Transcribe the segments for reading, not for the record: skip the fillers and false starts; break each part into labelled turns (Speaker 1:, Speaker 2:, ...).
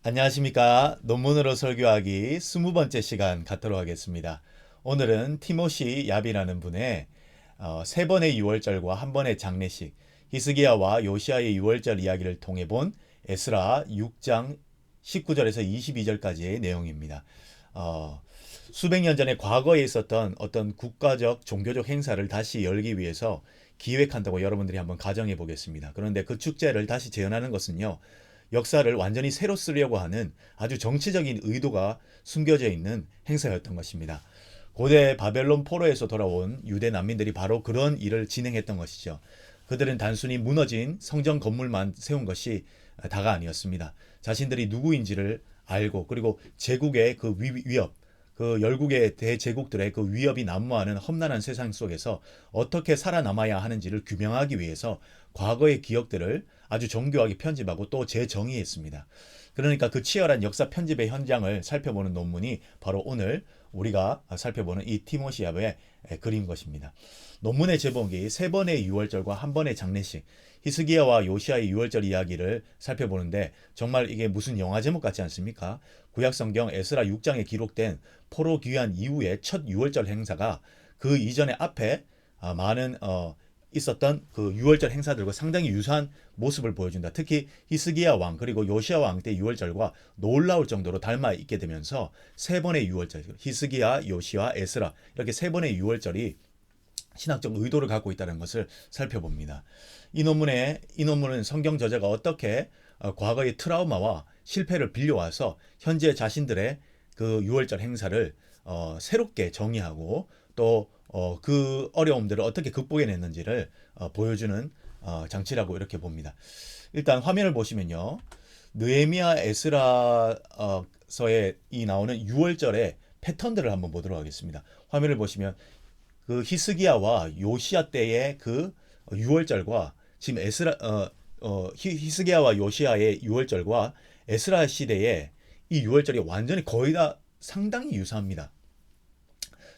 Speaker 1: 안녕하십니까. 논문으로 설교하기 20번째 시간 갖도록 하겠습니다. 오늘은 티모시 얍이라는 분의 세 번의 유월절과 한 번의 장례식, 히스기야와 요시아의 유월절 이야기를 통해 본 에스라 6장 19절에서 22절까지의 내용입니다. 어, 수백 년 전에 과거에 있었던 어떤 국가적 종교적 행사를 다시 열기 위해서 기획한다고 여러분들이 한번 가정해 보겠습니다. 그런데 그 축제를 다시 재현하는 것은요, 역사를 완전히 새로 쓰려고 하는 아주 정치적인 의도가 숨겨져 있는 행사였던 것입니다. 고대 바벨론 포로에서 돌아온 유대 난민들이 바로 그런 일을 진행했던 것이죠. 그들은 단순히 무너진 성전 건물만 세운 것이 다가 아니었습니다. 자신들이 누구인지를 알고, 그리고 제국의 그 위협, 그 열국의 대제국들의 그 위협이 난무하는 험난한 세상 속에서 어떻게 살아남아야 하는지를 규명하기 위해서 과거의 기억들을 아주 정교하게 편집하고 또 재정의했습니다. 그러니까 그 치열한 역사 편집의 현장을 살펴보는 논문이 바로 오늘 우리가 살펴보는 이 티모시압의 글인 것입니다. 논문의 제목이 세 번의 유월절과 한 번의 장례식, 히스기야와 요시아의 유월절 이야기를 살펴보는데 정말 이게 무슨 영화 제목 같지 않습니까? 구약성경 에스라 6장에 기록된 포로 귀환 이후의 첫 유월절 행사가 그 이전의 앞에 많은 있었던 그 유월절 행사들과 상당히 유사한 모습을 보여준다. 특히 히스기야 왕 그리고 요시아 왕 때 유월절과 놀라울 정도로 닮아 있게 되면서 세 번의 유월절, 히스기야, 요시아, 에스라 이렇게 세 번의 유월절이 신학적 의도를 갖고 있다는 것을 살펴봅니다. 이 논문은 성경 저자가 어떻게 과거의 트라우마와 실패를 빌려와서 현재 자신들의 그 유월절 행사를 새롭게 정의하고 또 그 어려움들을 어떻게 극복해냈는지를 보여주는 장치라고 이렇게 봅니다. 일단 화면을 보시면요. 느헤미야 에스라서에 이 나오는 유월절의 패턴들을 한번 보도록 하겠습니다. 화면을 보시면 그 히스기야와 요시야 때의 그 유월절과 지금 히스기야와 요시야의 유월절과 에스라 시대의 이 유월절이 완전히 거의 다 상당히 유사합니다.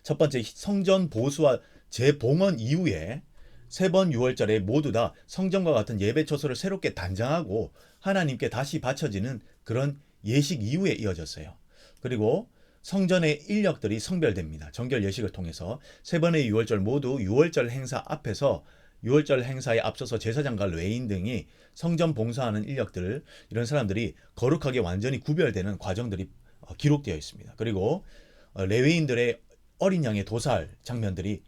Speaker 1: 첫 번째 성전 보수와 재봉헌 이후에 세 번 유월절에 모두 다 성전과 같은 예배 처소를 새롭게 단장하고 하나님께 다시 바쳐지는 그런 예식 이후에 이어졌어요. 그리고 성전의 인력들이 성별됩니다. 정결 예식을 통해서 세 번의 유월절 모두 유월절 행사 앞에서 유월절 행사에 앞서서 제사장과 레위인 등이 성전 봉사하는 인력들 이런 사람들이 거룩하게 완전히 구별되는 과정들이 기록되어 있습니다. 그리고 레위인들의 어린 양의 도살 장면들이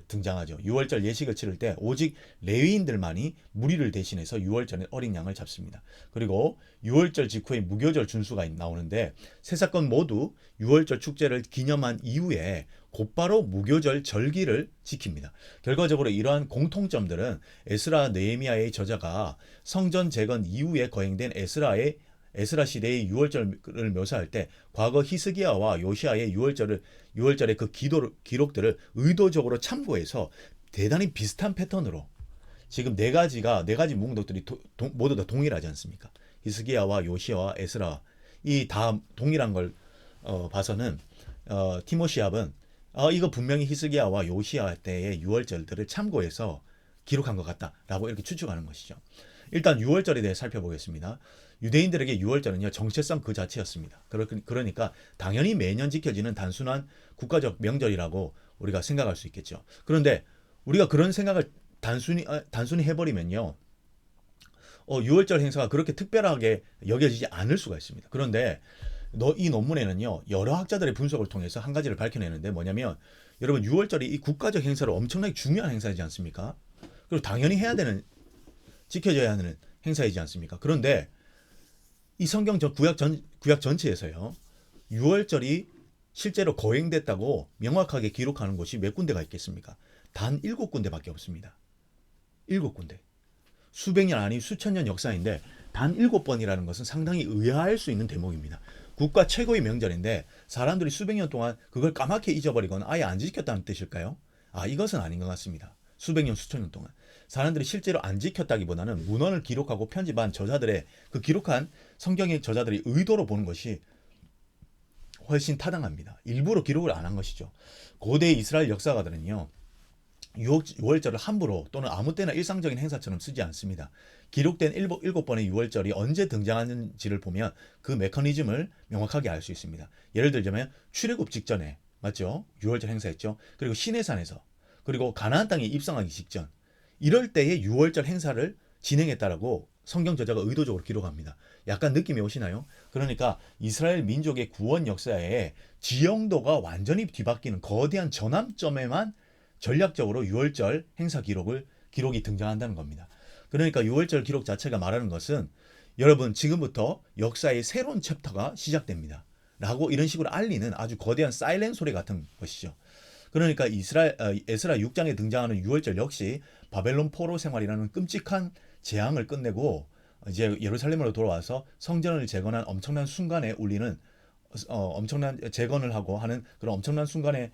Speaker 1: 등장하죠. 유월절 예식을 치를 때 오직 레위인들만이 무리를 대신해서 유월절에 어린 양을 잡습니다. 그리고 유월절 직후에 무교절 준수가 나오는데 세 사건 모두 유월절 축제를 기념한 이후에 곧바로 무교절 절기를 지킵니다. 결과적으로 이러한 공통점들은 에스라 느헤미야의 저자가 성전 재건 이후에 거행된 에스라 시대의 유월절을 묘사할 때 과거 히스기야와 요시아의 유월절의 그 기록들을 의도적으로 참고해서 대단히 비슷한 패턴으로 지금 네 가지 문덕들이 모두 다 동일하지 않습니까? 히스기야와 요시아와 에스라 이 다 동일한 걸 봐서는 티모시압은 이거 분명히 히스기야와 요시아 때의 유월절들을 참고해서 기록한 것 같다라고 이렇게 추측하는 것이죠. 일단 유월절에 대해 살펴보겠습니다. 유대인들에게 유월절은요 정체성 그 자체였습니다. 그러니까 당연히 매년 지켜지는 단순한 국가적 명절이라고 우리가 생각할 수 있겠죠. 그런데 우리가 그런 생각을 단순히 해버리면요, 유월절 행사가 그렇게 특별하게 여겨지지 않을 수가 있습니다. 그런데 이 논문에는요 여러 학자들의 분석을 통해서 한 가지를 밝혀내는데 뭐냐면 여러분 유월절이 이 국가적 행사로 엄청나게 중요한 행사이지 않습니까? 그리고 당연히 해야 되는 지켜져야 하는 행사이지 않습니까? 그런데 이 성경 구약 전체에서요. 유월절이 실제로 거행됐다고 명확하게 기록하는 곳이 몇 군데가 있겠습니까? 단 7군데밖에 없습니다. 7군데. 수백 년 아니 수천 년 역사인데 단 7번이라는 것은 상당히 의아할 수 있는 대목입니다. 국가 최고의 명절인데 사람들이 수백 년 동안 그걸 까맣게 잊어버리거나 아예 안 지켰다는 뜻일까요? 이것은 아닌 것 같습니다. 수백 년, 수천 년 동안. 사람들이 실제로 안 지켰다기보다는 문헌을 기록하고 편집한 저자들의 그 기록한 성경의 저자들의 의도로 보는 것이 훨씬 타당합니다. 일부러 기록을 안 한 것이죠. 고대 이스라엘 역사가들은요, 유월절을 함부로 또는 아무 때나 일상적인 행사처럼 쓰지 않습니다. 기록된 일곱 번의 유월절이 언제 등장하는지를 보면 그 메커니즘을 명확하게 알 수 있습니다. 예를 들자면 출애굽 직전에 맞죠? 유월절 행사했죠. 그리고 시내산에서 그리고 가나안 땅에 입성하기 직전 이럴 때의 유월절 행사를 진행했다라고 성경 저자가 의도적으로 기록합니다. 약간 느낌이 오시나요? 그러니까 이스라엘 민족의 구원 역사에 지형도가 완전히 뒤바뀌는 거대한 전환점에만 전략적으로 유월절 행사 기록이 등장한다는 겁니다. 그러니까 유월절 기록 자체가 말하는 것은 여러분 지금부터 역사의 새로운 챕터가 시작됩니다. 라고 이런 식으로 알리는 아주 거대한 사이렌 소리 같은 것이죠. 그러니까 에스라 6장에 등장하는 유월절 역시 바벨론 포로 생활이라는 끔찍한 재앙을 끝내고 이제 예루살렘으로 돌아와서 성전을 재건한 엄청난 순간에 울리는 엄청난 재건을 하고 하는 그런 엄청난 순간에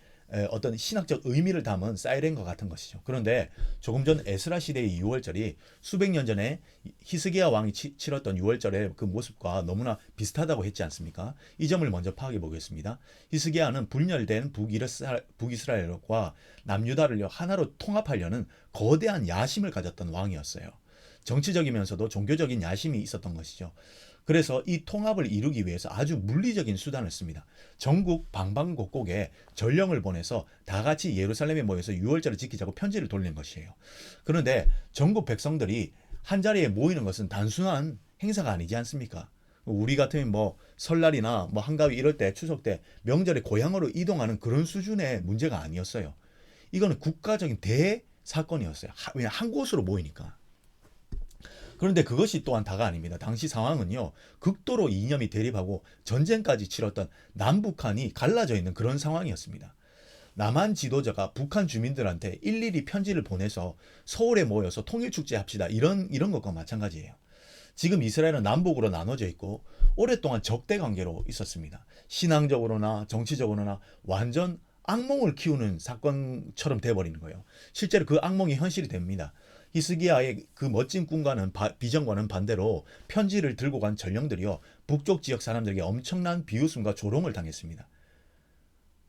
Speaker 1: 어떤 신학적 의미를 담은 사이렌과 같은 것이죠. 그런데 조금 전 에스라 시대의 유월절이 수백 년 전에 히스기야 왕이 치렀던 유월절의 그 모습과 너무나 비슷하다고 했지 않습니까? 이 점을 먼저 파악해 보겠습니다. 히스기야는 분열된 북이스라엘과 남유다를 하나로 통합하려는 거대한 야심을 가졌던 왕이었어요. 정치적이면서도 종교적인 야심이 있었던 것이죠. 그래서 이 통합을 이루기 위해서 아주 물리적인 수단을 씁니다. 전국 방방곡곡에 전령을 보내서 다 같이 예루살렘에 모여서 유월절을 지키자고 편지를 돌린 것이에요. 그런데 전국 백성들이 한 자리에 모이는 것은 단순한 행사가 아니지 않습니까? 우리 같으면 뭐 설날이나 뭐 한가위 이럴 때 추석 때 명절에 고향으로 이동하는 그런 수준의 문제가 아니었어요. 이거는 국가적인 대사건이었어요. 왜냐 한 곳으로 모이니까. 그런데 그것이 또한 다가 아닙니다. 당시 상황은요, 극도로 이념이 대립하고 전쟁까지 치렀던 남북한이 갈라져 있는 그런 상황이었습니다. 남한 지도자가 북한 주민들한테 일일이 편지를 보내서 서울에 모여서 통일축제 합시다. 이런 것과 마찬가지예요. 지금 이스라엘은 남북으로 나눠져 있고 오랫동안 적대 관계로 있었습니다. 신앙적으로나 정치적으로나 완전 악몽을 키우는 사건처럼 돼버리는 거예요. 실제로 그 악몽이 현실이 됩니다. 히스기야의 그 멋진 꿈과는 비전과는 반대로 편지를 들고 간 전령들이요 북쪽 지역 사람들에게 엄청난 비웃음과 조롱을 당했습니다.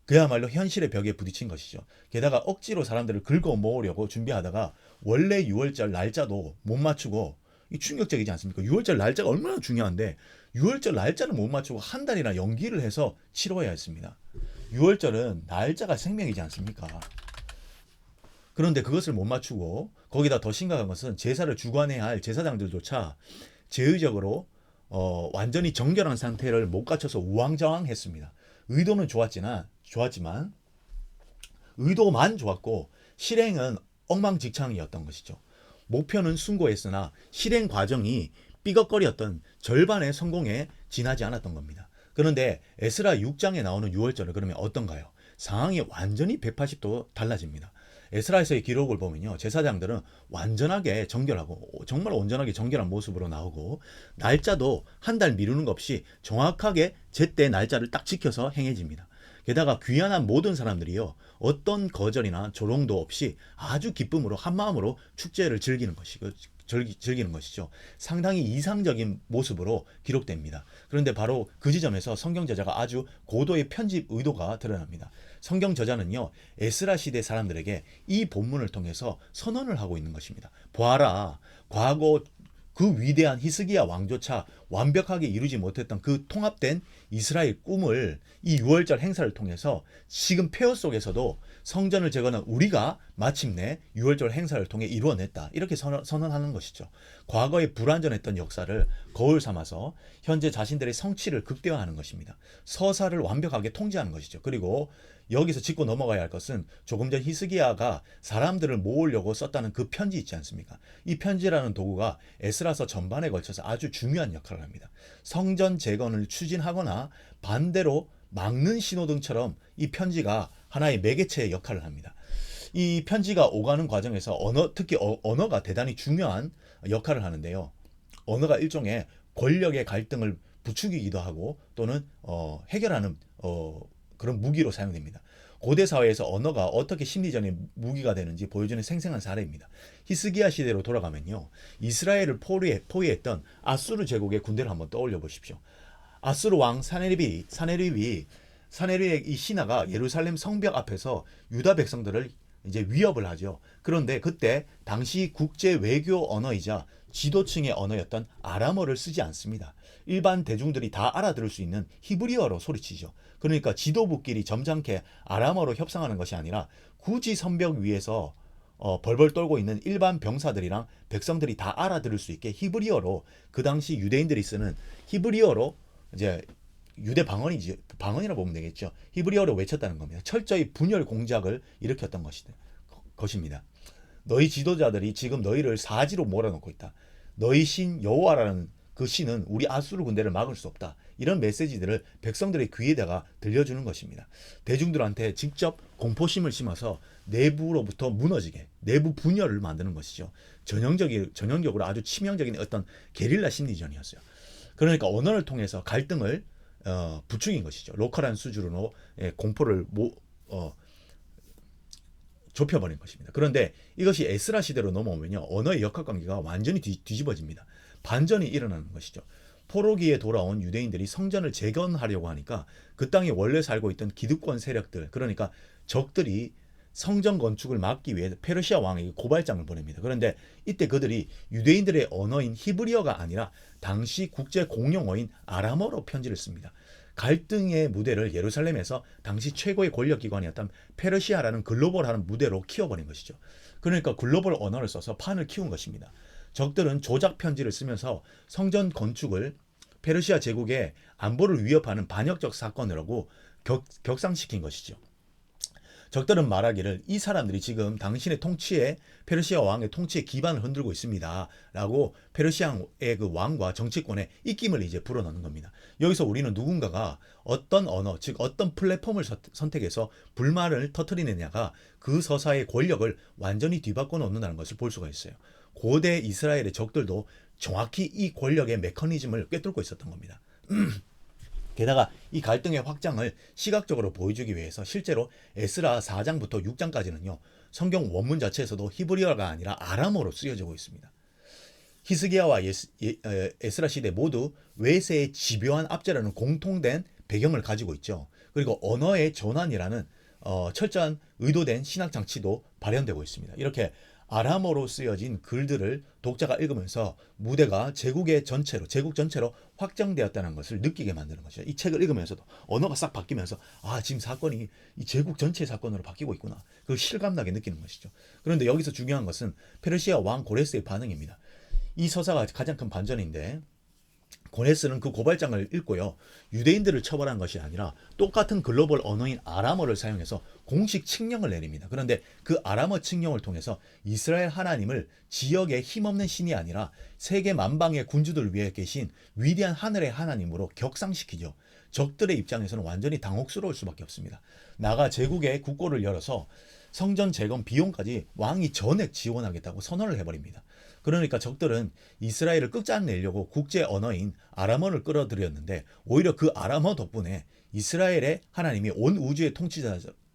Speaker 1: 그야말로 현실의 벽에 부딪힌 것이죠. 게다가 억지로 사람들을 긁어 모으려고 준비하다가 원래 6월절 날짜도 못 맞추고 이 충격적이지 않습니까? 6월절 날짜가 얼마나 중요한데 6월절 날짜를 못 맞추고 한 달이나 연기를 해서 치러야 했습니다. 6월절은 날짜가 생명이지 않습니까? 그런데 그것을 못 맞추고 거기다 더 심각한 것은 제사를 주관해야 할 제사장들조차 제의적으로 완전히 정결한 상태를 못 갖춰서 우왕좌왕했습니다. 의도는 좋았지만 의도만 좋았고 실행은 엉망진창이었던 것이죠. 목표는 숭고했으나 실행 과정이 삐걱거렸던 절반의 성공에 지나지 않았던 겁니다. 그런데 에스라 6장에 나오는 6월절은 그러면 어떤가요? 상황이 완전히 180도 달라집니다. 에스라에서의 기록을 보면요. 제사장들은 완전하게 정결하고 정말 온전하게 정결한 모습으로 나오고 날짜도 한 달 미루는 것 없이 정확하게 제때 날짜를 딱 지켜서 행해집니다. 게다가 귀환한 모든 사람들이요. 어떤 거절이나 조롱도 없이 아주 기쁨으로 한마음으로 축제를 즐기는 것이죠. 상당히 이상적인 모습으로 기록됩니다. 그런데 바로 그 지점에서 성경 저자가 아주 고도의 편집 의도가 드러납니다. 성경 저자는요, 에스라 시대 사람들에게 이 본문을 통해서 선언을 하고 있는 것입니다. 보아라, 과거 그 위대한 히스기야 왕조차 완벽하게 이루지 못했던 그 통합된 이스라엘 꿈을 이 6월절 행사를 통해서 지금 폐허 속에서도 성전을 재건한 우리가 마침내 6월절 행사를 통해 이루어냈다. 이렇게 선언하는 것이죠. 과거에 불완전했던 역사를 거울 삼아서 현재 자신들의 성취를 극대화하는 것입니다. 서사를 완벽하게 통제하는 것이죠. 그리고 여기서 짚고 넘어가야 할 것은 조금 전 히스기야가 사람들을 모으려고 썼다는 그 편지 있지 않습니까? 이 편지라는 도구가 에스라서 전반에 걸쳐서 아주 중요한 역할을 합니다. 성전 재건을 추진하거나 반대로 막는 신호등처럼 이 편지가 하나의 매개체의 역할을 합니다. 이 편지가 오가는 과정에서 특히 언어가 대단히 중요한 역할을 하는데요. 언어가 일종의 권력의 갈등을 부추기기도 하고 또는 해결하는 그런 무기로 사용됩니다. 고대 사회에서 언어가 어떻게 심리전의 무기가 되는지 보여주는 생생한 사례입니다. 히스기야 시대로 돌아가면요. 이스라엘을 포위했던 아수르 제국의 군대를 한번 떠올려 보십시오. 아수르 왕 사네립의 이 신하가 예루살렘 성벽 앞에서 유다 백성들을 이제 위협을 하죠. 그런데 그때 당시 국제 외교 언어이자 지도층의 언어였던 아람어를 쓰지 않습니다. 일반 대중들이 다 알아들을 수 있는 히브리어로 소리치죠. 그러니까 지도부끼리 점잖게 아람어로 협상하는 것이 아니라 굳이 선벽 위에서 벌벌 떨고 있는 일반 병사들이랑 백성들이 다 알아들을 수 있게 히브리어로, 그 당시 유대인들이 쓰는 히브리어로, 이제 유대 방언이지, 방언이라고 보면 되겠죠. 히브리어로 외쳤다는 겁니다. 철저히 분열 공작을 일으켰던 것입니다. 너희 지도자들이 지금 너희를 사지로 몰아넣고 있다. 너희 신 여호와라는 그 신은 우리 아수르 군대를 막을 수 없다. 이런 메시지들을 백성들의 귀에다가 들려주는 것입니다. 대중들한테 직접 공포심을 심어서 내부로부터 무너지게, 내부 분열을 만드는 것이죠. 전형적으로 아주 치명적인 어떤 게릴라 심리전이었어요. 그러니까 언어를 통해서 갈등을 부추긴 것이죠. 로컬한 수준으로 공포를 좁혀버린 것입니다. 그런데 이것이 에스라 시대로 넘어오면요, 언어의 역학관계가 완전히 뒤집어집니다. 반전이 일어나는 것이죠. 포로기에 돌아온 유대인들이 성전을 재건하려고 하니까 그 땅에 원래 살고 있던 기득권 세력들, 그러니까 적들이 성전 건축을 막기 위해 페르시아 왕에게 고발장을 보냅니다. 그런데 이때 그들이 유대인들의 언어인 히브리어가 아니라 당시 국제 공용어인 아람어로 편지를 씁니다. 갈등의 무대를 예루살렘에서 당시 최고의 권력기관이었던 페르시아라는 글로벌한 무대로 키워버린 것이죠. 그러니까 글로벌 언어를 써서 판을 키운 것입니다. 적들은 조작 편지를 쓰면서 성전 건축을 페르시아 제국의 안보를 위협하는 반역적 사건이라고 격상시킨 것이죠. 적들은 말하기를 이 사람들이 지금 당신의 통치에, 페르시아 왕의 통치에 기반을 흔들고 있습니다 라고 페르시아의 그 왕과 정치권에 입김을 이제 불어넣는 겁니다. 여기서 우리는 누군가가 어떤 언어, 즉 어떤 플랫폼을 선택해서 불만을 터뜨리느냐가 그 서사의 권력을 완전히 뒤바꿔 놓는다는 것을 볼 수가 있어요. 고대 이스라엘의 적들도 정확히 이 권력의 메커니즘을 꿰뚫고 있었던 겁니다. 게다가 이 갈등의 확장을 시각적으로 보여주기 위해서 실제로 에스라 4장부터 6장까지는요, 성경 원문 자체에서도 히브리어가 아니라 아람어로 쓰여지고 있습니다. 히스기야와 에스라 시대 모두 외세의 집요한 압제라는 공통된 배경을 가지고 있죠. 그리고 언어의 전환이라는 철저한 의도된 신학 장치도 발현되고 있습니다. 이렇게 아람어로 쓰여진 글들을 독자가 읽으면서 무대가 제국 전체로 확장되었다는 것을 느끼게 만드는 것이죠. 이 책을 읽으면서도 언어가 싹 바뀌면서 지금 사건이 이 제국 전체의 사건으로 바뀌고 있구나. 그걸 실감나게 느끼는 것이죠. 그런데 여기서 중요한 것은 페르시아 왕 고레스의 반응입니다. 이 서사가 가장 큰 반전인데, 고레스는 그 고발장을 읽고요, 유대인들을 처벌한 것이 아니라 똑같은 글로벌 언어인 아람어를 사용해서 공식 칙령을 내립니다. 그런데 그 아람어 칙령을 통해서 이스라엘 하나님을 지역의 힘없는 신이 아니라 세계 만방의 군주들을 위해 계신 위대한 하늘의 하나님으로 격상시키죠. 적들의 입장에서는 완전히 당혹스러울 수밖에 없습니다. 나가 제국의 국고를 열어서 성전 재건 비용까지 왕이 전액 지원하겠다고 선언을 해버립니다. 그러니까 적들은 이스라엘을 끝장내려고 국제 언어인 아람어를 끌어들였는데, 오히려 그 아람어 덕분에 이스라엘의 하나님이 온 우주의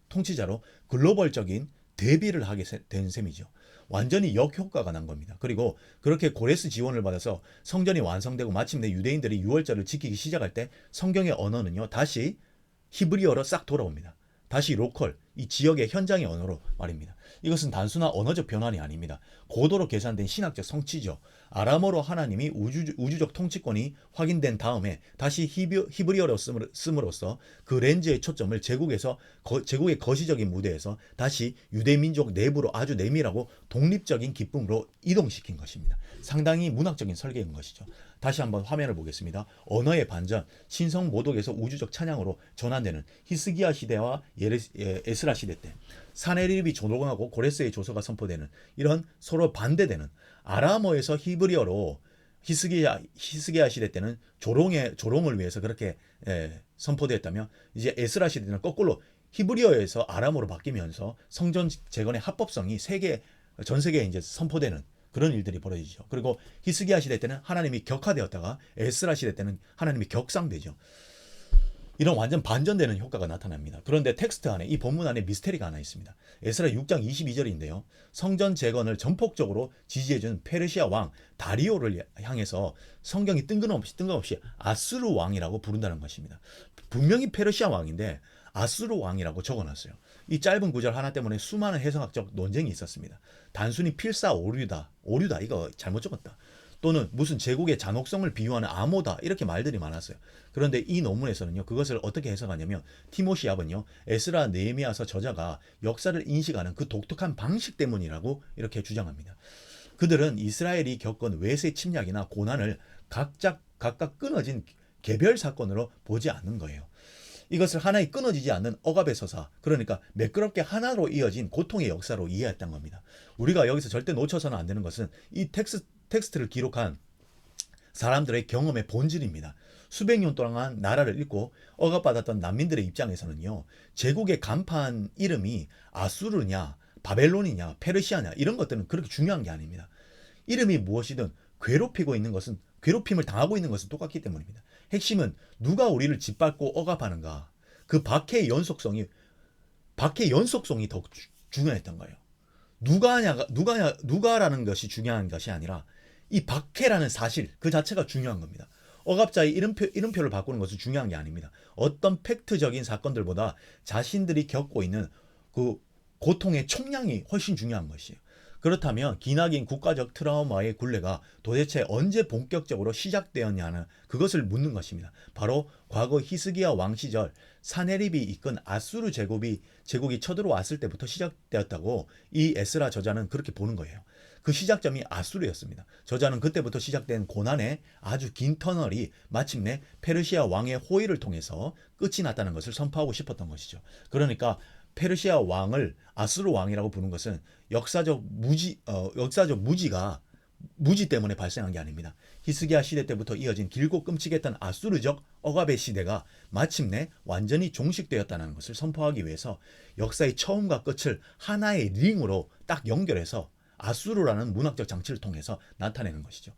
Speaker 1: 통치자로 글로벌적인 데뷔를 하게 된 셈이죠. 완전히 역효과가 난 겁니다. 그리고 그렇게 고레스 지원을 받아서 성전이 완성되고 마침내 유대인들이 유월절을 지키기 시작할 때 성경의 언어는요, 다시 히브리어로 싹 돌아옵니다. 다시 로컬, 이 지역의 현장의 언어로 말입니다. 이것은 단순한 언어적 변환이 아닙니다. 고도로 계산된 신학적 성취죠. 아람어로 하나님이 우주적 통치권이 확인된 다음에 다시 히브리어로 씀으로써 그 렌즈의 초점을 제국의 거시적인 무대에서 다시 유대민족 내부로 아주 내밀하고 독립적인 기쁨으로 이동시킨 것입니다. 상당히 문학적인 설계인 것이죠. 다시 한번 화면을 보겠습니다. 언어의 반전, 신성 모독에서 우주적 찬양으로 전환되는 히스기야 시대와 에스라 시대 때 사네립이 조롱하고 고레스의 조서가 선포되는 이런 서로 반대되는, 아람어에서 히브리어로 히스기야 시대 때는 조롱을 위해서 그렇게 선포되었다면, 이제 에스라 시대는 거꾸로 히브리어에서 아람어로 바뀌면서 성전 재건의 합법성이 전 세계에 이제 선포되는 그런 일들이 벌어지죠. 그리고 히스기야 시대 때는 하나님이 격화되었다가 에스라 시대 때는 하나님이 격상되죠. 이런 완전 반전되는 효과가 나타납니다. 그런데 텍스트 안에, 이 본문 안에 미스테리가 하나 있습니다. 에스라 6장 22절인데요. 성전 재건을 전폭적으로 지지해준 페르시아 왕 다리오를 향해서 성경이 뜬금없이 아수르 왕이라고 부른다는 것입니다. 분명히 페르시아 왕인데 아수르 왕이라고 적어놨어요. 이 짧은 구절 하나 때문에 수많은 해석학적 논쟁이 있었습니다. 단순히 필사 오류다 이거 잘못 적었다. 또는 무슨 제국의 잔혹성을 비유하는 암호다 이렇게 말들이 많았어요. 그런데 이 논문에서는요 그것을 어떻게 해석하냐면 티모시 압은요 에스라 느헤미야서 저자가 역사를 인식하는 그 독특한 방식 때문이라고 이렇게 주장합니다. 그들은 이스라엘이 겪은 외세 침략이나 고난을 각각 끊어진 개별 사건으로 보지 않는 거예요. 이것을 하나의 끊어지지 않는 억압의 서사, 그러니까 매끄럽게 하나로 이어진 고통의 역사로 이해했던 겁니다. 우리가 여기서 절대 놓쳐서는 안 되는 것은 이 텍스트를 기록한 사람들의 경험의 본질입니다. 수백 년 동안 나라를 잃고 억압받았던 난민들의 입장에서는요, 제국의 간판 이름이 아수르냐, 바벨론이냐, 페르시아냐 이런 것들은 그렇게 중요한 게 아닙니다. 이름이 무엇이든 괴롭힘을 당하고 있는 것은 똑같기 때문입니다. 핵심은 누가 우리를 짓밟고 억압하는가, 그 박해의 연속성이 더 중요했던 거예요. 누가라는 것이 중요한 것이 아니라 이 박해라는 사실 그 자체가 중요한 겁니다. 억압자의 이름표를 바꾸는 것은 중요한 게 아닙니다. 어떤 팩트적인 사건들보다 자신들이 겪고 있는 그 고통의 총량이 훨씬 중요한 것이에요. 그렇다면 기나긴 국가적 트라우마의 굴레가 도대체 언제 본격적으로 시작되었냐는 그것을 묻는 것입니다. 바로 과거 히스기야 왕 시절 사네립이 이끈 아수르 제국이 쳐들어왔을 때부터 시작되었다고 이 에스라 저자는 그렇게 보는 거예요. 그 시작점이 아수르였습니다. 저자는 그때부터 시작된 고난의 아주 긴 터널이 마침내 페르시아 왕의 호의를 통해서 끝이 났다는 것을 선포하고 싶었던 것이죠. 그러니까 페르시아 왕을 아수르 왕이라고 부르는 것은 역사적 무지 때문에 발생한 게 아닙니다. 히스기야 시대 때부터 이어진 길고 끔찍했던 아수르적 억압의 시대가 마침내 완전히 종식되었다는 것을 선포하기 위해서 역사의 처음과 끝을 하나의 링으로 딱 연결해서 아수르라는 문학적 장치를 통해서 나타내는 것이죠.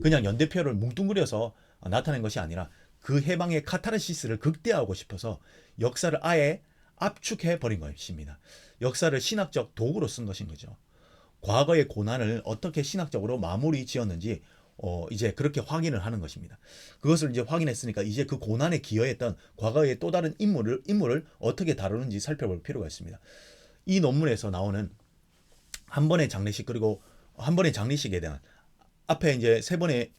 Speaker 1: 그냥 연대표를 뭉뚱그려서 나타낸 것이 아니라 그 해방의 카타르시스를 극대화하고 싶어서 역사를 아예 압축해 버린 것입니다. 역사를 신학적 도구로 쓴 것인 거죠. 과거의 고난을 어떻게 신학적으로 마무리 지었는지 이제 그렇게 확인을 하는 것입니다. 그것을 이제 확인했으니까 이제 그 고난에 기여했던 과거의 또 다른 인물을 어떻게 다루는지 살펴볼 필요가 있습니다. 이 논문에서 나오는 한 번의 장례식, 그리고 한 번의 장례식에 대한 앞에 이제 세 번의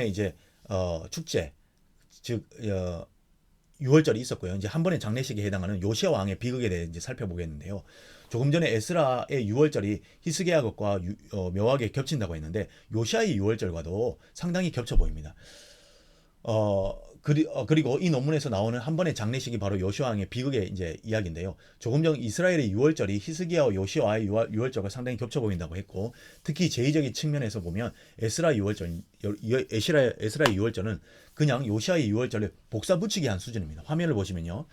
Speaker 1: 이제 축제, 즉 유월절이 있었고요. 이제 한 번의 장례식에 해당하는 요시야 왕의 비극에 대해 이제 살펴보겠는데요. 조금 전에 에스라의 유월절이 히스기야 것과 묘하게 겹친다고 했는데 요시야의 유월절과도 상당히 겹쳐 보입니다. 그리고 이 논문에서 나오는 한 번의 장례식이 바로 요시야 왕의 비극의 이제 이야기인데요. 조금 전 이스라엘의 유월절이 히스기야와 요시야의 유월절과 상당히 겹쳐 보인다고 했고, 특히 제의적인 측면에서 보면 에스라의 유월절은 그냥 요시야의 유월절을 복사 붙이기 한 수준입니다. 화면을 보시면요.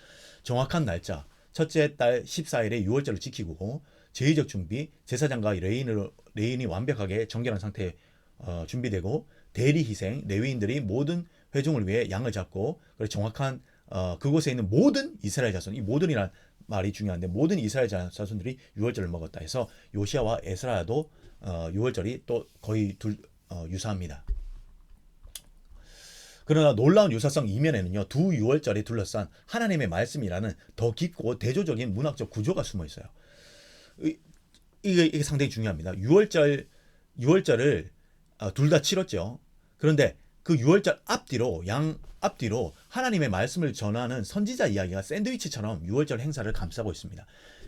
Speaker 1: 정확한 날짜, 첫째 달 14일에 유월절을 지키고 제의적 준비, 제사장과 레인이 완벽하게 정결한 상태에 준비되고 대리 희생, 레위인들이 모든 회중을 위해 양을 잡고 그리고 정확한 그곳에 있는 모든 이스라엘 자손, 이 모든이란 말이 중요한데 모든 이스라엘 자손들이 유월절을 먹었다 해서 요시야와 에스라도 유월절이 또 거의 유사합니다. 그러나 놀라운 유사성 이면에는요, 두 유월절에 둘러싼 하나님의 말씀이라는 더 깊고 대조적인 문학적 구조가 숨어 있어요. 이게 상당히 중요합니다. 유월절을 둘 다 치렀죠. 그런데 그 유월절 앞뒤로 하나님의 말씀을 전하는 선지자 이야기가 샌드위치처럼 유월절 행사를 감싸고 있습니다.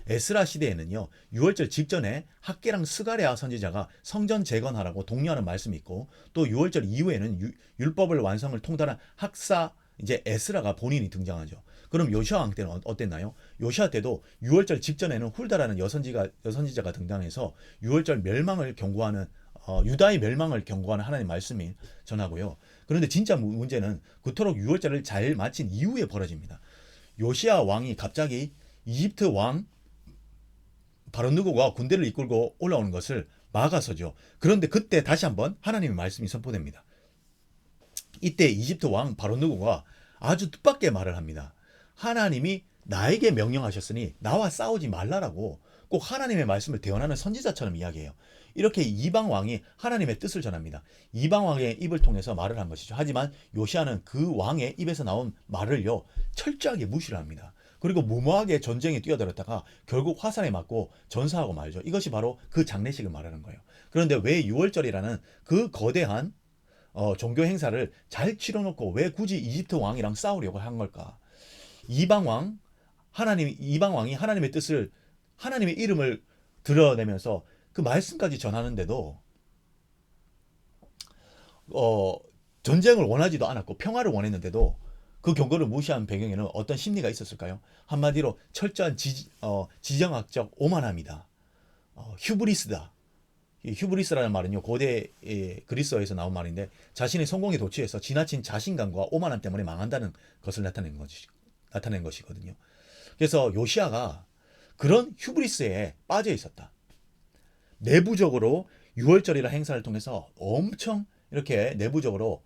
Speaker 1: 에스라 시대에는요, 유월절 직전에 학개랑 스가랴 선지자가 성전 재건하라고 독려하는 말씀이 있고, 또 유월절 이후에는 율법을 완성을 통달한 학사 이제 에스라가 본인이 등장하죠. 그럼 요시야 왕 때는 어땠나요? 요시야 때도 유월절 직전에는 훌다라는 여선지자가 등장해서 유월절 멸망을 경고하는 유다의 멸망을 경고하는 하나님의 말씀이 전하고요. 그런데 진짜 문제는 그토록 유월절을 잘 마친 이후에 벌어집니다. 요시야 왕이 갑자기 이집트 왕 바로누고가 군대를 이끌고 올라오는 것을 막아서죠. 그런데 그때 다시 한번 하나님의 말씀이 선포됩니다. 이때 이집트 왕 바로누고가 아주 뜻밖의 말을 합니다. 하나님이 나에게 명령하셨으니 나와 싸우지 말라라고 꼭 하나님의 말씀을 대언하는 선지자처럼 이야기해요. 이렇게 이방 왕이 하나님의 뜻을 전합니다. 이방 왕의 입을 통해서 말을 한 것이죠. 하지만 요시야는 그 왕의 입에서 나온 말을요 철저하게 무시를 합니다. 그리고 무모하게 전쟁에 뛰어들었다가 결국 화살에 맞고 전사하고 말죠. 이것이 바로 그 장례식을 말하는 거예요. 그런데 왜 6월절이라는 그 거대한 종교 행사를 잘 치러놓고 왜 굳이 이집트 왕이랑 싸우려고 한 걸까? 이방 왕이 하나님의 뜻을, 하나님의 이름을 드러내면서 그 말씀까지 전하는데도 어, 전쟁을 원하지도 않았고 평화를 원했는데도 그 경고를 무시한 배경에는 어떤 심리가 있었을까요? 한마디로 철저한 지정학적 오만함이다. 휴브리스다. 이 휴브리스라는 말은요, 고대 그리스어에서 나온 말인데, 자신의 성공에 도취해서 지나친 자신감과 오만함 때문에 망한다는 것을 나타낸 것이거든요. 그래서 요시아가 그런 휴브리스에 빠져 있었다. 내부적으로 6월절이라 행사를 통해서 엄청 이렇게 내부적으로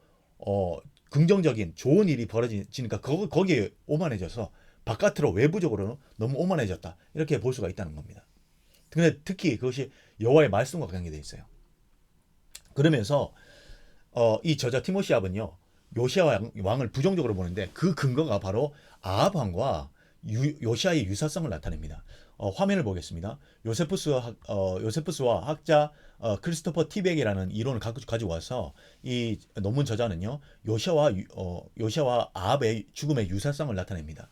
Speaker 1: 긍정적인 좋은 일이 벌어지니까 거기에 오만해져서 바깥으로 외부적으로 너무 오만해졌다. 이렇게 볼 수가 있다는 겁니다. 근데 특히 그것이 여호와의 말씀과 관계되어 있어요. 그러면서 이 저자 티모시압은요, 요시아 왕을 부정적으로 보는데 그 근거가 바로 아합 왕과 요시아의 유사성을 나타냅니다. 화면을 보겠습니다. 요세푸스와 학자 크리스토퍼 티백이라는 이론을 가지고 와서 이 논문 저자는요, 요시아와 아합의 죽음의 유사성을 나타냅니다.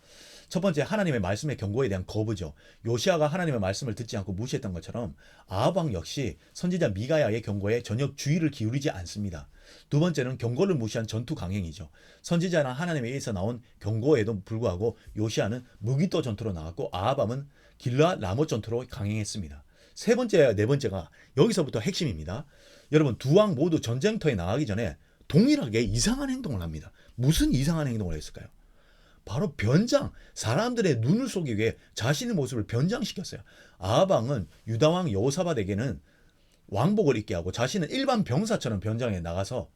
Speaker 1: 첫 번째, 하나님의 말씀의 경고에 대한 거부죠. 요시아가 하나님의 말씀을 듣지 않고 무시했던 것처럼 아합 왕 역시 선지자 미가야의 경고에 전혀 주의를 기울이지 않습니다. 두 번째는 경고를 무시한 전투 강행이죠. 선지자나 하나님에 의해서 나온 경고에도 불구하고 요시아는 무기또 전투로 나갔고 아합 왕은 길르앗 라못 전투로 강행했습니다. 세 번째, 네 번째가 여기서부터 핵심입니다. 여러분, 두 왕 모두 전쟁터에 나가기 전에 동일하게 이상한 행동을 합니다. 무슨 이상한 행동을 했을까요? 바로 변장, 사람들의 눈을 속이기 위해 자신의 모습을 변장시켰어요. 아합 왕은 유다 왕 여호사밧에게는 왕복을 입게 하고 자신은 일반 병사처럼 변장해 나가서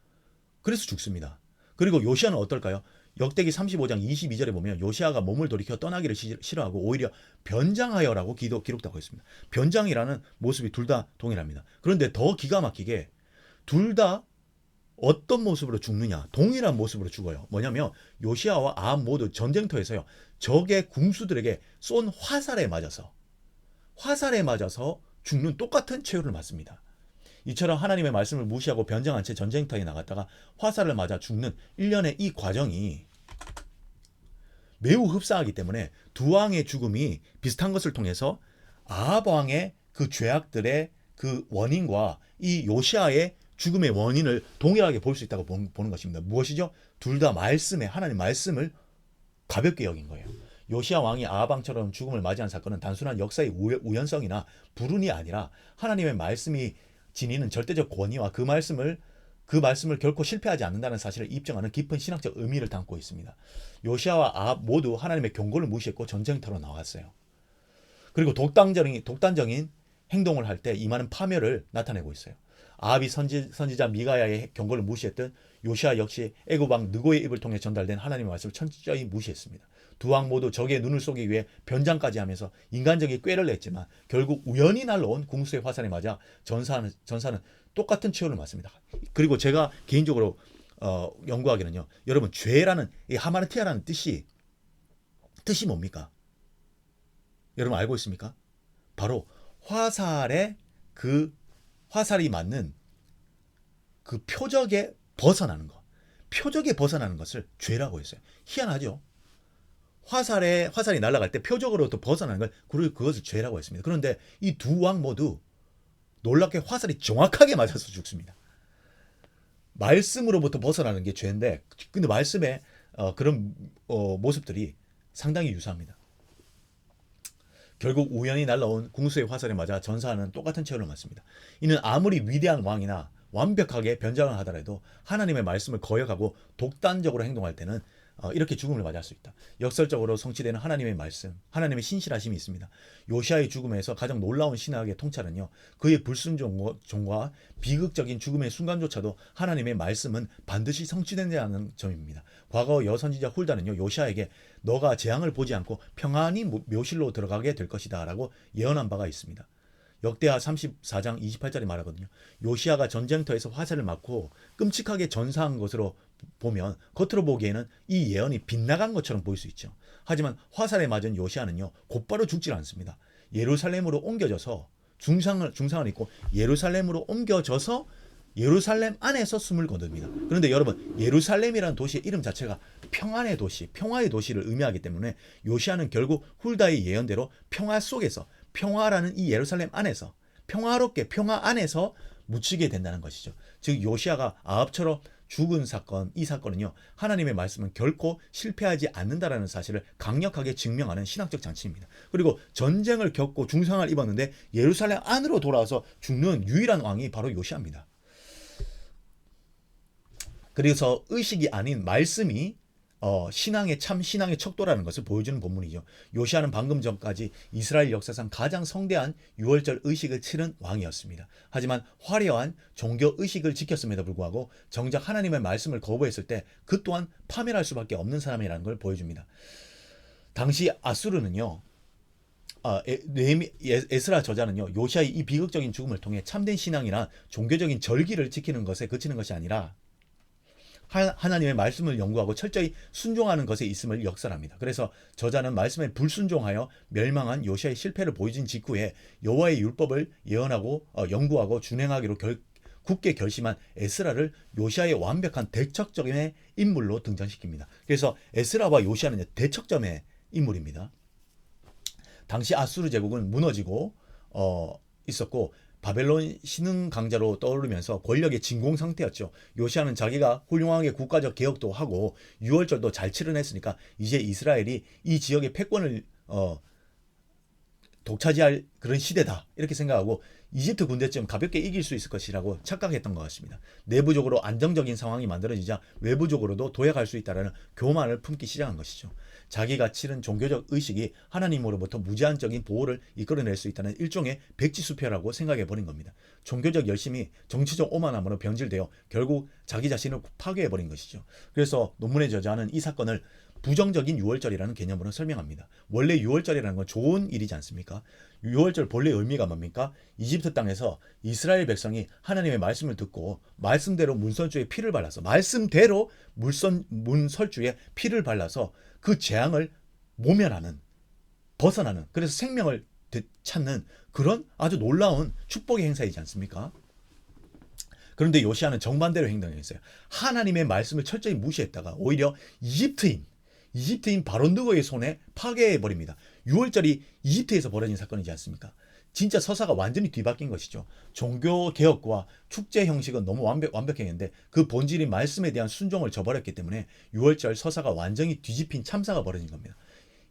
Speaker 1: 그래서 죽습니다. 그리고 요시아는 어떨까요? 역대기 35장 22절에 보면 요시아가 몸을 돌이켜 떠나기를 싫어하고 오히려 변장하여라고 기록되고 있습니다. 변장이라는 모습이 둘 다 동일합니다. 그런데 더 기가 막히게 둘 다 어떤 모습으로 죽느냐? 동일한 모습으로 죽어요. 뭐냐면 요시아와 아합 모두 전쟁터에서요, 적의 궁수들에게 쏜 화살에 맞아서 죽는 똑같은 최후를 맞습니다. 이처럼 하나님의 말씀을 무시하고 변장한 채 전쟁터에 나갔다가 화살을 맞아 죽는 일련의 이 과정이 매우 흡사하기 때문에 두 왕의 죽음이 비슷한 것을 통해서 아합 왕의 그 죄악들의 그 원인과 이 요시아의 죽음의 원인을 동일하게 볼 수 있다고 보는 것입니다. 무엇이죠? 둘 다 하나님 말씀을 가볍게 여긴 거예요. 요시아 왕이 아합 왕처럼 죽음을 맞이한 사건은 단순한 역사의 우연성이나 불운이 아니라 하나님의 말씀이 지니는 절대적 권위와 그 말씀을 결코 실패하지 않는다는 사실을 입증하는 깊은 신학적 의미를 담고 있습니다. 요시아와 아합 모두 하나님의 경고를 무시했고 전쟁터로 나왔어요. 그리고 독단적인 행동을 할 때 임하는 파멸을 나타내고 있어요. 아합이 선지자 미가야의 경고를 무시했던 요시아 역시 애굽 왕 느고의 입을 통해 전달된 하나님의 말씀을 철저히 무시했습니다. 두 왕 모두 적의 눈을 쏘기 위해 변장까지 하면서 인간적인 꾀를 냈지만 결국 우연히 날라온 궁수의 화살에 맞아 전사는 똑같은 최후를 맞습니다. 그리고 제가 개인적으로 연구하기는요, 여러분, 죄라는 이 하마르티아라는 뜻이 뭡니까? 여러분 알고 있습니까? 바로 화살이 맞는 그 표적에 벗어나는 것. 표적에 벗어나는 것을 죄라고 했어요. 희한하죠? 화살이 날아갈 때 표적으로부터 벗어나는 걸, 그것을 죄라고 했습니다. 그런데 이 두 왕 모두 놀랍게 화살이 정확하게 맞아서 죽습니다. 말씀으로부터 벗어나는 게 죄인데, 근데 말씀의 그런 모습들이 상당히 유사합니다. 결국 우연히 날라온 궁수의 화살에 맞아 전사하는 똑같은 최후를 맞습니다. 이는 아무리 위대한 왕이나 완벽하게 변장을 하더라도 하나님의 말씀을 거역하고 독단적으로 행동할 때는 이렇게 죽음을 맞이할 수 있다. 역설적으로 성취되는 하나님의 말씀, 하나님의 신실하심이 있습니다. 요시아의 죽음에서 가장 놀라운 신학의 통찰은요, 그의 불순종과 비극적인 죽음의 순간조차도 하나님의 말씀은 반드시 성취된다는 점입니다. 과거 여선지자 훌다는요, 요시아에게 너가 재앙을 보지 않고 평안히 묘실로 들어가게 될 것이다 라고 예언한 바가 있습니다. 역대하 34장 28절에 말하거든요. 요시아가 전쟁터에서 화살을 맞고 끔찍하게 전사한 것으로 보면 겉으로 보기에는 이 예언이 빗나간 것처럼 보일 수 있죠. 하지만 화살에 맞은 요시아는요 곧바로 죽질 않습니다. 예루살렘으로 옮겨져서 중상을 입고 예루살렘으로 옮겨져서 예루살렘 안에서 숨을 거둡니다. 그런데 여러분, 예루살렘이라는 도시의 이름 자체가 평안의 도시, 평화의 도시를 의미하기 때문에 요시아는 결국 훌다의 예언대로 평화 속에서, 평화라는 이 예루살렘 안에서, 평화롭게 평화 안에서 묻히게 된다는 것이죠. 즉 요시아가 아합처럼 죽은 사건, 이 사건은요 하나님의 말씀은 결코 실패하지 않는다라는 사실을 강력하게 증명하는 신학적 장치입니다. 그리고 전쟁을 겪고 중상을 입었는데 예루살렘 안으로 돌아와서 죽는 유일한 왕이 바로 요시아입니다. 그래서 의식이 아닌 말씀이 참 신앙의 척도라는 것을 보여주는 본문이죠. 요시아는 방금 전까지 이스라엘 역사상 가장 성대한 유월절 의식을 치른 왕이었습니다. 하지만 화려한 종교 의식을 지켰음에도 불구하고 정작 하나님의 말씀을 거부했을 때 그 또한 파멸할 수밖에 없는 사람이라는 걸 보여줍니다. 당시 아수르는요, 에스라 저자는요 요시아의 이 비극적인 죽음을 통해 참된 신앙이나 종교적인 절기를 지키는 것에 그치는 것이 아니라 하나님의 말씀을 연구하고 철저히 순종하는 것에 있음을 역설합니다. 그래서 저자는 말씀에 불순종하여 멸망한 요시아의 실패를 보여준 직후에 여호와의 율법을 예언하고 연구하고 준행하기로 굳게 결심한 에스라를 요시아의 완벽한 대척점의 인물로 등장시킵니다. 그래서 에스라와 요시아는 대척점의 인물입니다. 당시 아수르 제국은 무너지고 있었고 바벨론 신흥 강자로 떠오르면서 권력의 진공 상태였죠. 요시아는 자기가 훌륭하게 국가적 개혁도 하고 유월절도 잘 치러냈으니까 이제 이스라엘이 이 지역의 패권을 독차지할 그런 시대다 이렇게 생각하고 이집트 군대쯤 가볍게 이길 수 있을 것이라고 착각했던 것 같습니다. 내부적으로 안정적인 상황이 만들어지자 외부적으로도 도약할 수 있다는 교만을 품기 시작한 것이죠. 자기가 치른 종교적 의식이 하나님으로부터 무제한적인 보호를 이끌어낼 수 있다는 일종의 백지수표라고 생각해버린 겁니다. 종교적 열심이 정치적 오만함으로 변질되어 결국 자기 자신을 파괴해버린 것이죠. 그래서 논문의 저자는 이 사건을 부정적인 유월절이라는 개념으로 설명합니다. 원래 유월절이라는 건 좋은 일이지 않습니까? 유월절 본래 의미가 뭡니까? 이집트 땅에서 이스라엘 백성이 하나님의 말씀을 듣고 말씀대로 문설주에 피를 발라서 말씀대로 문설주에 피를 발라서 그 재앙을 모면하는, 벗어나는, 그래서 생명을 찾는 그런 아주 놀라운 축복의 행사이지 않습니까? 그런데 요시아는 정반대로 행동했어요. 하나님의 말씀을 철저히 무시했다가 오히려 이집트인 바론느고의 손에 파괴해버립니다. 6월절이 이집트에서 벌어진 사건이지 않습니까? 진짜 서사가 완전히 뒤바뀐 것이죠. 종교개혁과 축제 형식은 너무 완벽했는데 그 본질인 말씀에 대한 순종을 저버렸기 때문에 6월절 서사가 완전히 뒤집힌 참사가 벌어진 겁니다.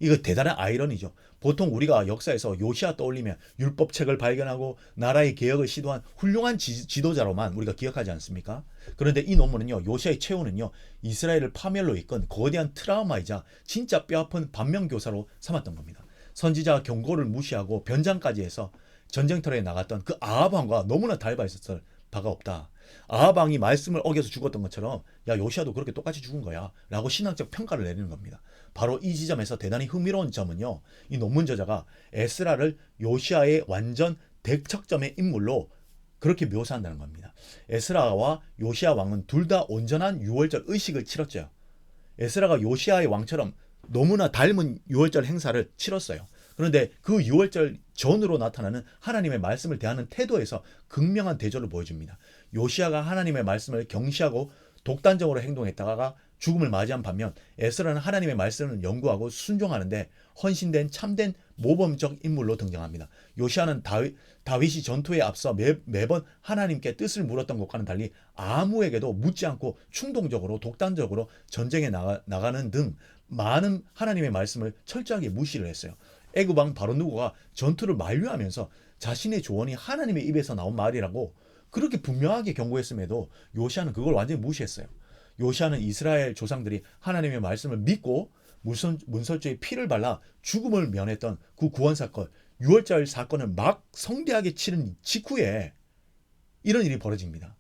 Speaker 1: 이거 대단한 아이러니죠. 보통 우리가 역사에서 요시아 떠올리면 율법책을 발견하고 나라의 개혁을 시도한 훌륭한 지도자로만 우리가 기억하지 않습니까? 그런데 이 논문은요, 요시아의 최후는요, 이스라엘을 파멸로 이끈 거대한 트라우마이자 진짜 뼈아픈 반면교사로 삼았던 겁니다. 선지자 경고를 무시하고 변장까지 해서 전쟁터에 나갔던 그 아합 왕과 너무나 닮아있었을 바가 없다. 아합 왕이 말씀을 어겨서 죽었던 것처럼 야 요시아도 그렇게 똑같이 죽은 거야 라고 신학적 평가를 내리는 겁니다. 바로 이 지점에서 대단히 흥미로운 점은요, 이 논문 저자가 에스라를 요시아의 완전 대척점의 인물로 그렇게 묘사한다는 겁니다. 에스라와 요시아 왕은 둘 다 온전한 유월절 의식을 치렀죠. 에스라가 요시아의 왕처럼 너무나 닮은 유월절 행사를 치렀어요. 그런데 그 유월절 전으로 나타나는 하나님의 말씀을 대하는 태도에서 극명한 대조를 보여줍니다. 요시아가 하나님의 말씀을 경시하고 독단적으로 행동했다가 죽음을 맞이한 반면 에스라는 하나님의 말씀을 연구하고 순종하는데 헌신된 참된 모범적 인물로 등장합니다. 요시아는 다윗이 전투에 앞서 매번 하나님께 뜻을 물었던 것과는 달리 아무에게도 묻지 않고 충동적으로 독단적으로 전쟁에 나가는 등 많은 하나님의 말씀을 철저하게 무시를 했어요. 애굽 왕 바로누고가 전투를 만류하면서 자신의 조언이 하나님의 입에서 나온 말이라고 그렇게 분명하게 경고했음에도 요시아는 그걸 완전히 무시했어요. 요시아는 이스라엘 조상들이 하나님의 말씀을 믿고 문설주에 피를 발라 죽음을 면했던 그 구원 사건, 유월절 사건을 막 성대하게 치른 직후에 이런 일이 벌어집니다.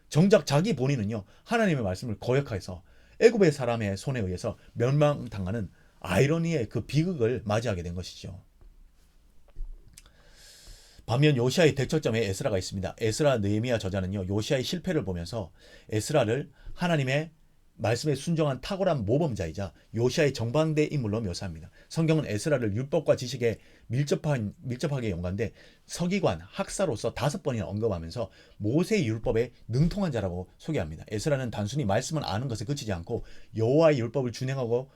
Speaker 1: 정작 자기 본인은요, 하나님의 말씀을 거역해서 애굽의 사람의 손에 의해서 멸망당하는 아이러니의 그 비극을 맞이하게 된 것이죠. 반면 요시아의 대척점에 에스라가 있습니다. 에스라 느헤미야 저자는요, 요시아의 실패를 보면서 에스라를 하나님의 말씀에 순종한 탁월한 모범자이자 요시아의 정반대 인물로 묘사합니다. 성경은 에스라를 율법과 지식에 밀접하게 연관돼 서기관, 학사로서 5번이나 언급하면서 모세의 율법에 능통한 자라고 소개합니다. 에스라는 단순히 말씀을 아는 것에 그치지 않고 여호와의 율법을 준행하고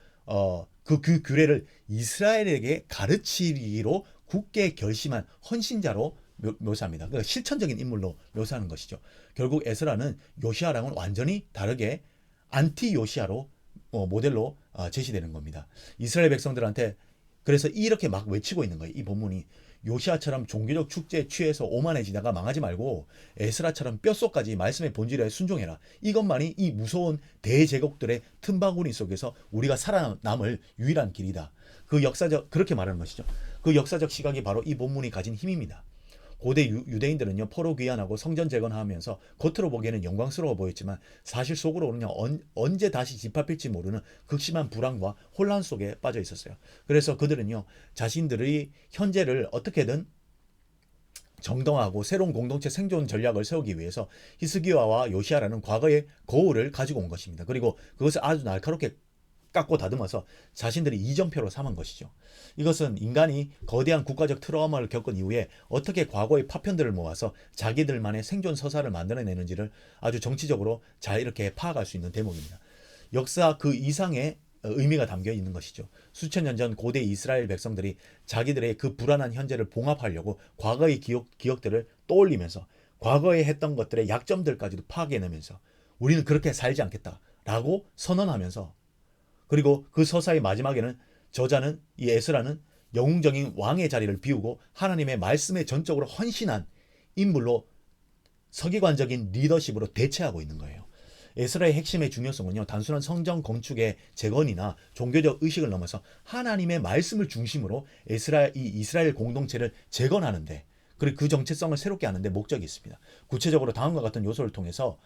Speaker 1: 그 규례를 이스라엘에게 가르치기로 굳게 결심한 헌신자로 묘사합니다. 그러니까 실천적인 인물로 묘사하는 것이죠. 결국 에스라는 요시아랑은 완전히 다르게 안티 요시아로 모델로 제시되는 겁니다. 이스라엘 백성들한테 그래서 이렇게 막 외치고 있는 거예요. 이 본문이 요시아처럼 종교적 축제에 취해서 오만해지다가 망하지 말고 에스라처럼 뼛속까지 말씀의 본질에 순종해라. 이것만이 이 무서운 대제국들의 틈바구니 속에서 우리가 살아남을 유일한 길이다. 그렇게 말하는 것이죠. 그 역사적 시각이 바로 이 본문이 가진 힘입니다. 고대 유대인들은요, 포로 귀환하고 성전 재건하면서 겉으로 보기에는 영광스러워 보였지만 사실 속으로는요, 언제 다시 짓밟힐지 모르는 극심한 불안과 혼란 속에 빠져 있었어요. 그래서 그들은요, 자신들의 현재를 어떻게든 정당화하고 새로운 공동체 생존 전략을 세우기 위해서 히스기야와 요시아라는 과거의 거울을 가지고 온 것입니다. 그리고 그것을 아주 날카롭게 깎고 다듬어서 자신들이 이정표로 삼은 것이죠. 이것은 인간이 거대한 국가적 트라우마를 겪은 이후에 어떻게 과거의 파편들을 모아서 자기들만의 생존 서사를 만들어내는지를 아주 정치적으로 잘 이렇게 파악할 수 있는 대목입니다. 역사 그 이상의 의미가 담겨 있는 것이죠. 수천 년 전 고대 이스라엘 백성들이 자기들의 그 불안한 현재를 봉합하려고 과거의 기억들을 떠올리면서 과거에 했던 것들의 약점들까지도 파악해내면서 우리는 그렇게 살지 않겠다라고 선언하면서, 그리고 그 서사의 마지막에는 저자는, 이 에스라는 영웅적인 왕의 자리를 비우고 하나님의 말씀에 전적으로 헌신한 인물로 서기관적인 리더십으로 대체하고 있는 거예요. 에스라의 핵심의 중요성은요, 단순한 성전 건축의 재건이나 종교적 의식을 넘어서 하나님의 말씀을 중심으로 이 이스라엘 공동체를 재건하는데, 그리고 그 정체성을 새롭게 하는데 목적이 있습니다. 구체적으로 다음과 같은 요소를 통해서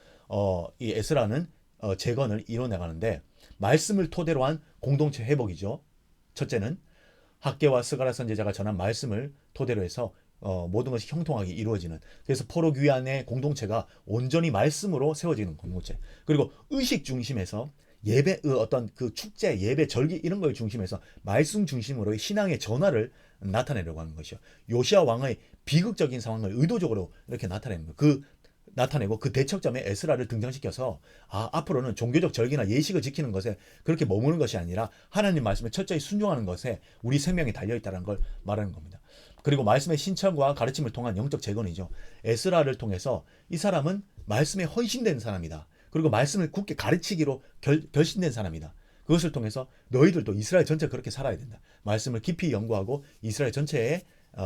Speaker 1: 이 에스라는 재건을 이뤄나가는데, 말씀을 토대로 한 공동체 회복이죠. 첫째는 학개와 스가랴 선지자가 전한 말씀을 토대로 해서 모든 것이 형통하게 이루어지는, 그래서 포로 귀환의 공동체가 온전히 말씀으로 세워지는 공동체. 그리고 의식 중심에서 예배, 어떤 그 축제, 예배, 절기 이런 걸 중심해서 말씀 중심으로의 신앙의 전환을 나타내려고 하는 것이요. 요시아 왕의 비극적인 상황을 의도적으로 이렇게 나타내는 거. 나타내고 그 대척점에 에스라를 등장시켜서 앞으로는 종교적 절기나 예식을 지키는 것에 그렇게 머무는 것이 아니라 하나님 말씀에 철저히 순종하는 것에 우리 생명이 달려있다는 걸 말하는 겁니다. 그리고 말씀의 신천과 가르침을 통한 영적 재건이죠. 에스라를 통해서 이 사람은 말씀에 헌신된 사람이다. 그리고 말씀을 굳게 가르치기로 결심된 사람이다. 그것을 통해서 너희들도 이스라엘 전체 그렇게 살아야 된다. 말씀을 깊이 연구하고 이스라엘 전체의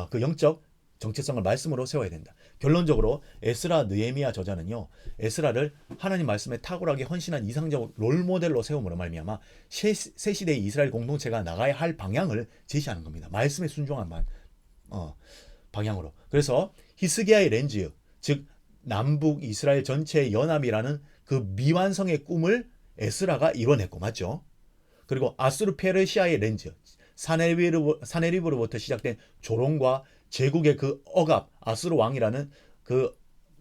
Speaker 1: 그 영적 정체성을 말씀으로 세워야 된다. 결론적으로 에스라 느헤미야 저자는요, 에스라를 하나님 말씀에 탁월하게 헌신한 이상적 롤모델로 세움으로 말미암아 새 시대의 이스라엘 공동체가 나가야 할 방향을 제시하는 겁니다. 말씀에 순종한 방향으로. 그래서 히스기야의 렌즈, 즉 남북 이스라엘 전체의 연합이라는 그 미완성의 꿈을 에스라가 이뤄냈고, 맞죠? 그리고 아수르 페르시아의 렌즈, 사네리브로부터 시작된 조롱과 제국의 그 억압, 아수르 왕이라고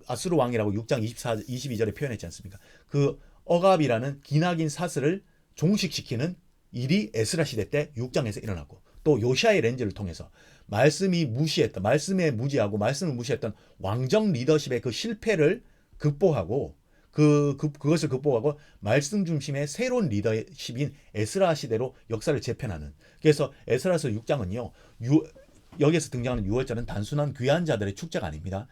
Speaker 1: 6장 22절에 표현했지 않습니까? 그 억압이라는 기나긴 사슬을 종식시키는 일이 에스라 시대 때 6장에서 일어났고, 또 요시아의 렌즈를 통해서 말씀에 무지하고 말씀을 무시했던 왕정 리더십의 그 실패를 극복하고 그것을 극복하고 말씀 중심의 새로운 리더십인 에스라 시대로 역사를 재편하는. 그래서 에스라서 6장은요, 여기에서 등장하는 6월절은 단순한 귀한 자들의 축제가 아닙니다.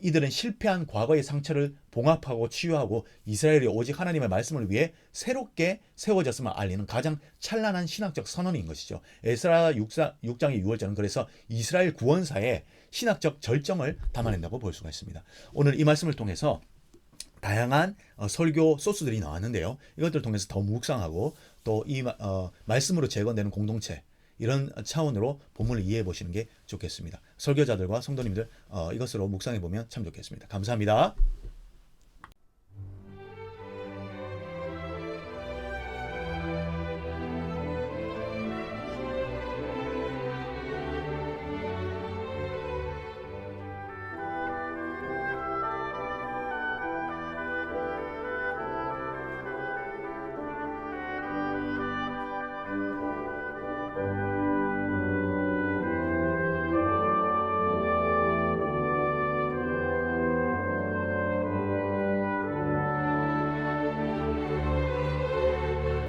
Speaker 1: 이들은 실패한 과거의 상처를 봉합하고 치유하고 이스라엘이 오직 하나님의 말씀을 위해 새롭게 세워졌음을 알리는 가장 찬란한 신학적 선언인 것이죠. 에스라 6장의 6월절은 그래서 이스라엘 구원사의 신학적 절정을 담아낸다고 볼 수가 있습니다. 오늘 이 말씀을 통해서 다양한 설교 소스들이 나왔는데요. 이것들을 통해서 더 묵상하고 또 이 말씀으로 재건되는 공동체, 이런 차원으로 본문을 이해해 보시는 게 좋겠습니다. 설교자들과 성도님들 이것으로 묵상해 보면 참 좋겠습니다. 감사합니다.